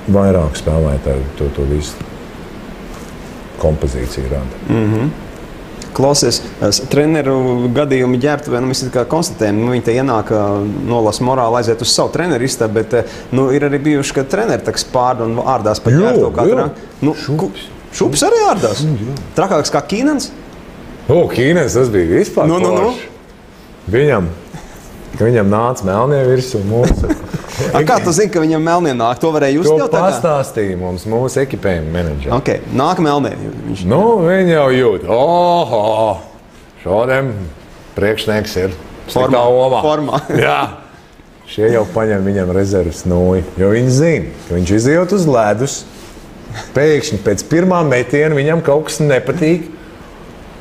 vairāk spēlētāju to visu kompozīciju rada. Klausies, treneru gadījumi ģērbtuvē, mēs kā konstatējam, viņi te ienāk, nolasa morāli, aiziet uz savu treneru istabu, bet ir arī bijuši, ka treneri taks pārda un ārdās pa ģērbtuvu katrā. Šups arī ārdās? Trakāks kā Kīnens? Kīnens, tas bija vispār forši. Viņam nāca melnie virsū mūsu. Kā tu zini, ka viņam melnie nāk? To varēja just jau tā kā? To pastāstīja mums mūsu ekipējuma menedžeri. Ok, nāk melnie. Viņi jau jūt. Šodien priekšnieks ir sliktā omā. Formā. Jā. Šie jau paņem viņam rezerves nūju, jo viņi zina, ka viņš izjūt uz ledus. Pēkšņi pēc pirmā metiena viņam kaut kas nepatīk.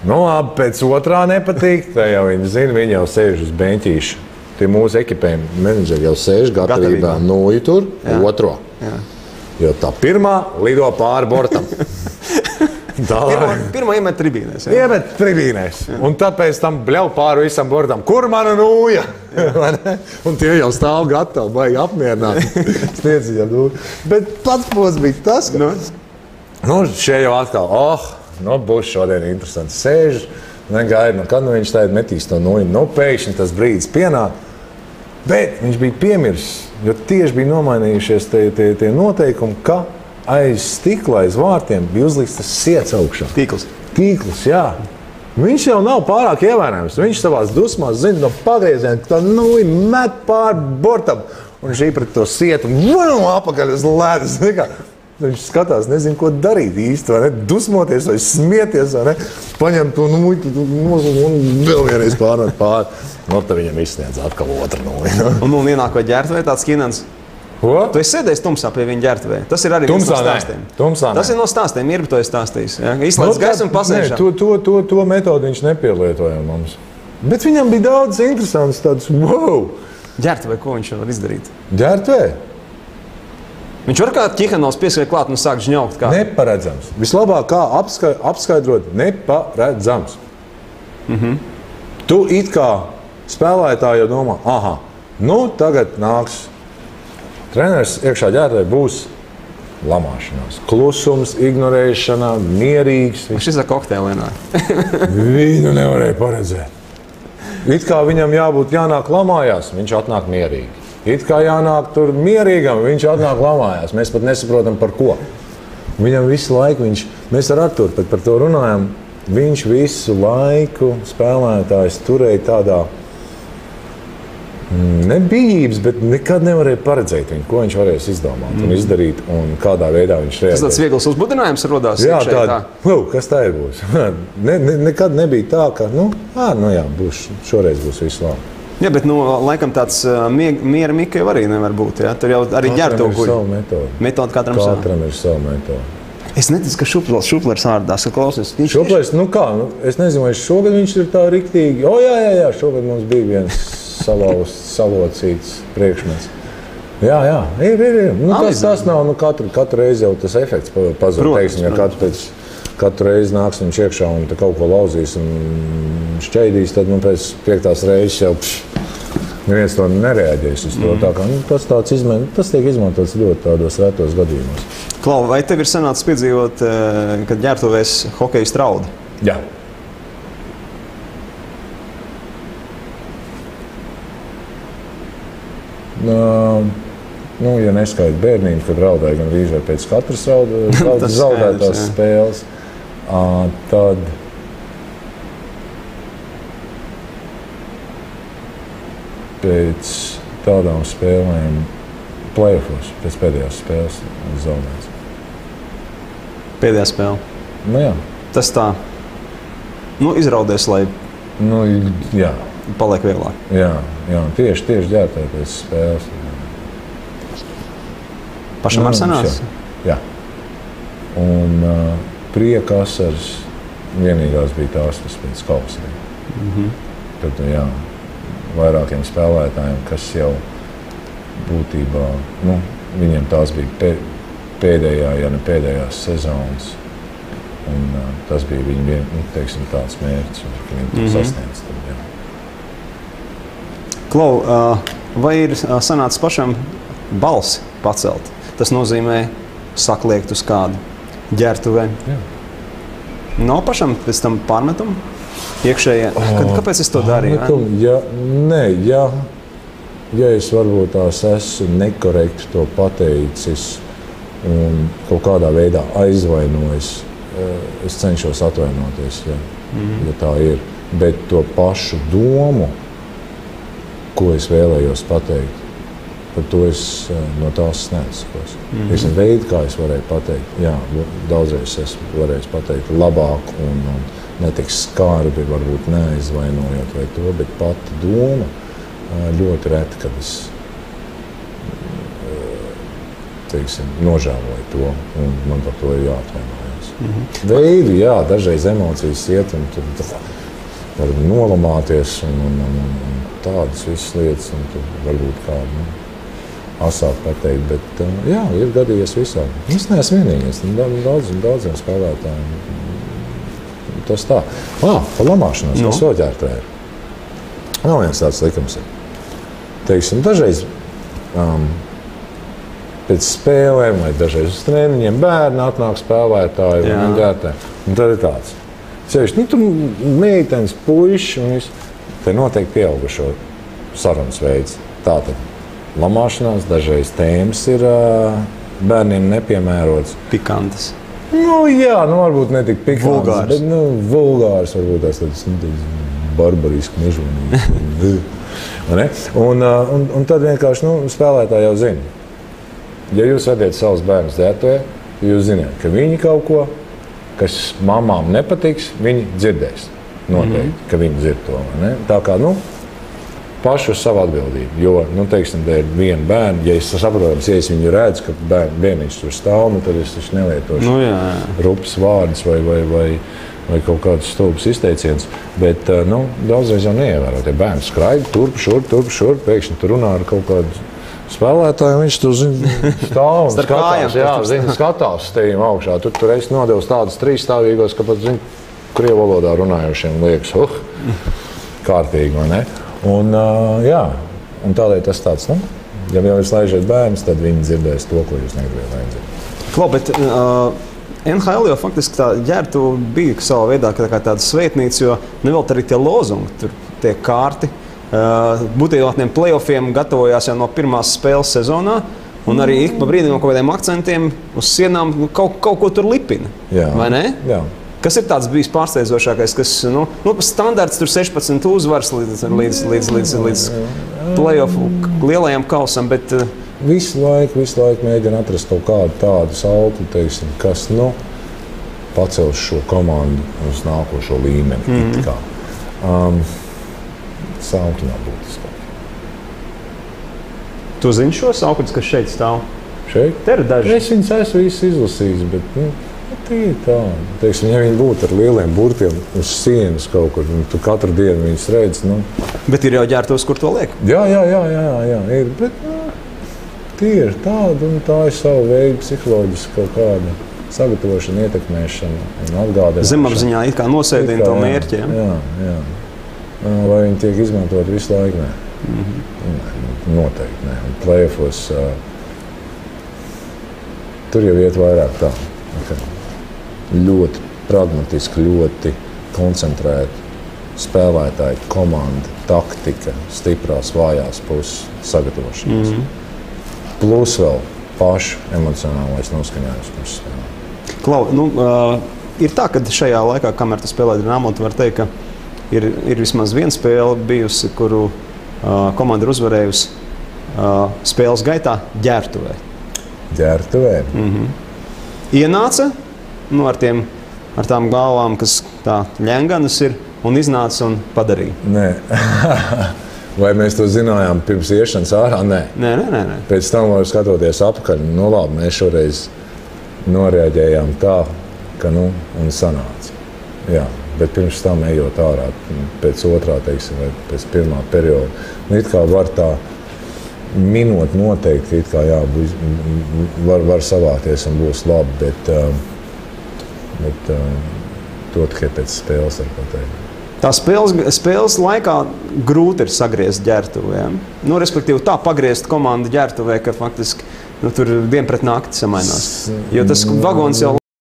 Pēc otrā nepatīk. Tā jau viņi zina, viņi jau sēž uz beņķīša. Tie mūsu ekipējuma menedžeri jau sēž gatavībā nūju tur, otro. Jā. Jo tā pirmā lido pāri bortam. Pirmā iemet tribīnēs. Iemet tribīnēs. Un tad pēc tam bļauj pāri visam bortam. Kur mana nūja? Un tie jau stāv gatavi, baigi apmierināti. Sniedz viņam nūju. Bet pats pos bija tas, ka šie jau atkal, būs šodien interesanti. Sēž, negaida, kad viņš tādi metīs to nūju. Pēkšņi tas brīdis pienāk. Bet viņš bija piemirsis, jo tieši bija nomainījušies tie noteikumi, ka aiz stikla, aiz vārtiem bija uzlikts tas siets augšā. Tīkls, jā. Viņš jau nav pārāk ievērojams. Viņš savās dusmās zina no pagrieziena, ka tā nūja met pāri bortam. Un šī pret to sietu apakaļ uz ledus. Viņš skatās, nezinu, ko darīt īsti, vai ne? Dusmoties vai smieties, vai ne? Paņem to nūju un vēl vienreiz pārmet pāri. Tad viņam izsniedz atkal otru nūju. Un ienāk vai ģērbtuvē tāds Kīnens? Ko? Tu esi sēdējis tumsā pie viņa ģērbtuvē. Tas ir arī viens no stāstiem. Tas ir no stāstiem, Irba to ir stāstījis. Izslēdz gaisu un pasēžā. To metodu viņš nepielietoja mums. Bet viņam bija daudz interesants tāds, Ģērbtuvē, ko viņš var izdarīt? Ģērbtuvē? Viņš var kā ķihanovs pieskriet klāt un sāk žņaukt kā? Neparedzams. Vislabāk kā apskaidrot neparedzams. Tu it kā spēlētāji jau domā, tagad nāks treneris iekšā ģērbtuvē, būs lamāšanās. Klusums, ignorēšana, mierīgs. Viņš izsaka kokteilienā. Viņu nevarēja paredzēt. It kā viņam jānāk lamājās, viņš atnāk mierīgi. It kā jānāk tur mierīgam, viņš atnāk lamājās. Mēs pat nesaprotam par ko. Viņam visu laiku, mēs ar Arturu par to runājam, viņš visu laiku spēlētājs turēja tādā nebijības, bet nekad nevarēja paredzēt viņu, ko viņš varēs izdomāt un izdarīt un kādā veidā viņš reaģēs. Tas tāds viegls uzbudinājums rodās. Jā, kas tā ir būs? Nekad nebija tā, ka, šoreiz būs visu labi. Jā, bet laikam tāds miera mika jau arī nevar būt. Ja? Tur jau arī ģērbtuvu guļ. Katram ir savu metodu. Metodu katram ir savu metodu. Es neticu, ka Šuplers ārdās, ka klausies. Šuplers, es nezinu, vai šogad viņš ir tā riktīgi. Jā, šogad mums bija viens salocīts priekšmets. Jā, ir. Tas nav, katru reizi jau tas efekts pazūd. Teiksim, ja katru reizi nāks viņš iekšā un kaut ko lauzīs un šķeidīs, tad pēc 5. reizes jau neviens to nereaģēs uz to. Tā kā, tas tiek izmantots ļoti tādos retos gadījumos. Klau, vai tev ir sanācis piedzīvot, kad ģērbtuvēs hokeju strauda? Jā. Ja neskaita bērnību, kad raudāja gan rīz vai pēc katras zaudētās spēles, tad pēc tādām spēlēm play-offos, pēc pēdējās spēles zaudēts. Pēdējā spēle? Jā. Tas tā, izraudies, lai jā. Paliek vieglāk. Jā, tieši ģērbtuvē pēc spēles. Pašam ar sanās? Jā. Un prieka asaras vienīgās bija tās, kas pēc kausa. Tad, vairākiem spēlētājiem, kas jau būtībā, viņiem tās bija pēdējā, ja ne pēdējās sezonas. Un tas bija viņa tāds mērķis, ka viņi to sasniedz. Klau, vai ir sanācis pašam balsi pacelt? tas nozīmē sakliekt uz kādu ģērbtuvē. Nav pašam pēc tam pārmetumu iekšējā. Kāpēc es to darīju? Ja es varbūt tās esmu nekorekti to pateicis un kaut kādā veidā aizvainojis, es cenšos atvainoties, ja tā ir. Bet to pašu domu, ko es vēlējos pateikt, par to es no tās neatskos. Es veidu, kā es varēju pateikt. Jā, daudzreiz es varēju pateikt labāk un ne tik skarbi, varbūt neaizvainojot vai to, bet pati doma ļoti reti, kad es nožēloju to, un man par to ir jāatvainojas. Veidi, jā, dažreiz emocijas iet, un tur var nolamāties, un tādas visas lietas, un tur varbūt kādu asāk pateikt, bet jā, ir gadījies visādi. Es neesmu vienīgais, daudziem spēlētājiem. Tas tā. Pa lamāšanos, kas vēl ģērbtuvē ir. Nav viens tāds likums ir. Teiksim, dažreiz pēc spēlēm vai dažreiz uz treniņiem bērni atnāk spēlētāji un ģērbtuvē. Un tad ir tāds. Sevišķi, tur meitenes, puiši un viss. Te noteikti pieaugušo sarunas veids. Tātad lamāšanās, dažreiz tēmas ir bērniem nepiemērotas. Pikantas. Jā, varbūt ne tik pikantas, vulgārs. Bet vulgārs varbūt tāds barbariski mežonīgi. Un tad vienkārši spēlētāji jau zina. Ja jūs vediet savus bērnus ģērbtuvē, jūs zināt, ka viņi kaut ko, kas mamām nepatiks, viņi dzirdēs. Noteikti, ka viņi dzird to. Ne? Tā kā, paši uz savu atbildību. Jo, teiksim, dēļ viena bērna, ja es saprotams, ja es viņu redzu, ka bērniņš tur stāv, tad es taču nelietošu rupjas vārdus vai kaut kādus stulbus izteicienus. Bet, daudzreiz jau neievērot. Ja bērns skraida turp, šurp, pēkšņi tur runā ar kaut kādu spēlētāju, viņš tur stāv un skatās stejiem augšā. Tur es nodevu tādus trīsstāvīgos, ka pat, krievu valodā runājošiem liekas, kārtīgi, vai ne? Un tādēļ tas tāds, ja jūs laižat bērnus, tad viņi dzirdēs to, ko jūs negribējāt, lai dzirdēt. Klau, bet NHL jau faktiski tā ģērbtuve bija savā veidā kā tāda svētnīca, jo nevēl arī tie lozungi, tur tie kārti. Būtībā tiem playoffiem gatavojās jau no pirmās spēles sezonā, un arī ik pa brīdim no kaut kādiem akcentiem uz sienām kaut ko tur lipina. Vai ne? Jā. Kas ir tāds bijis pārsteidzošākais, kas standarts tur 16 uzvaras līdz play-offu lielajam kausam, bet visu laiku mēģina atrast kaut kādu tādu saukli, teiksim, kas pacels šo komandu uz nākošo līmeni. Saukļi nav būtiski. Tu zini šo saukļus, kas šeit stāv? Šeit? Te ir daži. Es viņus esmu izlasījis, bet tie ir tādi. Teiksim, ja viņi būtu ar lieliem burtiem uz sienas kaut kur, tu katru dienu viņus redz. Bet ir jau ģērbtuves, kur to liek? Jā, ir. Bet tie ir tādi, un tā ir savu veidu psiholoģiski kaut kāda sagatavošana, ietekmēšana un atgādināšana. Zemapziņā it kā nosēdina to mērķi. Jā. Vai viņi tiek izmantot visu laiku? Nē. Noteikti nē. Un play-offos tur jau iet vairāk tā. Ļoti pragmatiski, ļoti koncentrēti spēlētāji, komanda, taktika, stiprās, vājās puses sagatavošanās. Plus vēl pašu emocionālais noskaņojums pirms spēlē. Klau, ir tā, ka šajā laikā, kamēr tu spēlē Dinamo, tu var teikt, ka ir vismaz viena spēle bijusi, kuru komanda ir uzvarējusi spēles gaitā ģērbtuvē. Ģērbtuvē? Ienāca ar tām galvām, kas tā ļenganas ir, un iznāca un padarīja. Nē. Vai mēs to zinājām pirms iešanas ārā? Nē. Nē. Pēc tam var skatoties apakaļ. Labi, mēs šoreiz noreaģējām tā, ka un sanāca. Jā. Bet pirms tam ejot ārā, pēc otrā, teiksim, vai pēc pirmā perioda, it kā var tā minot noteikti, it kā var savāties un būs labi, bet to tikai pēc spēles var pateikt. Tā spēles laikā grūti ir sagriezt ģērbtuvē. Respektīvi, tā pagriezt komandu ģērbtuvē, ka faktiski Nu, tur diena pret nakti samainās. Jo tas vagons jau